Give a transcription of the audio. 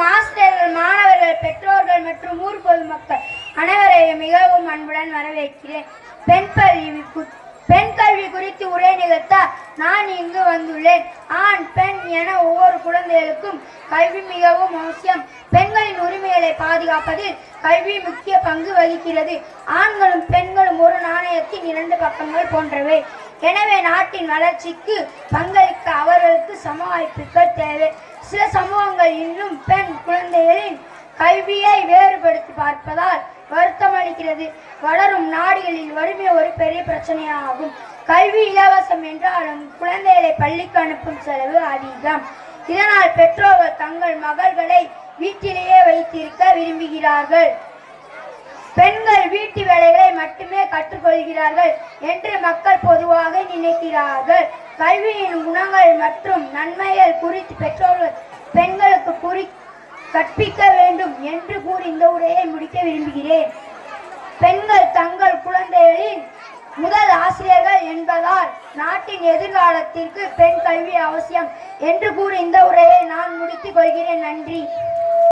மாஸ்டர்கள், மாணவர்கள், பெற்றோர்கள் மற்றும் ஊர் பொதுமக்கள் அனைவரையும் மிகவும் அன்புடன் வரவேற்கிறேன். பெண் கல்வி குறித்து உரை நிகழ்த்த நான் இங்கு வந்துள்ளேன். ஆண், பெண் என ஒவ்வொரு குழந்தைகளுக்கும் கல்வி மிகவும் அவசியம். பெண்களின் உரிமைகளை பாதுகாப்பதில் கல்வி முக்கிய பங்கு வகிக்கிறது. ஆண்களும் பெண்களும் ஒரு நாணயத்தின் இரண்டு பக்கங்கள் போன்றவை. எனவே நாட்டின் வளர்ச்சிக்கு பங்களிக்க அவர்களுக்கு சம வாய்ப்புகள் தேவை. சில சமூகங்கள் இன்னும் பெண் குழந்தைகளின் கல்வியை வேறுபடுத்தி பார்ப்பதால் வருத்தம் அளிக்கிறது. வளரும் நாடுகளில் வறுமை ஒரு பெரிய பிரச்சனையாகும். கல்வி இலவசம் என்றாலும் குழந்தைகளை பள்ளிக்கு அனுப்பும் செலவு அதிகம். இதனால் பெற்றோர்கள் தங்கள் மகள்களை வீட்டிலேயே வைத்திருக்க விரும்புகிறார்கள். பெண்கள் வீட்டு வேலைகளை மட்டுமே கற்றுக்கொள்கிறார்கள் என்று மக்கள் பொதுவாக நினைக்கிறார்கள். கல்வியின் குணங்கள் மற்றும் நன்மைகள் குறித்து பெற்றோர்கள் பெண்களுக்கு கற்பிக்க வேண்டும் என்று கூறி இந்த உரையை முடிக்க விரும்புகிறேன். பெண்கள் தங்கள் குழந்தைகளின் முதல் ஆசிரியர்கள் என்பதால் நாட்டின் எதிர்காலத்திற்கு பெண் கல்வி அவசியம் என்று கூறி இந்த உரையை நான் முடித்துக் கொள்கிறேன். நன்றி.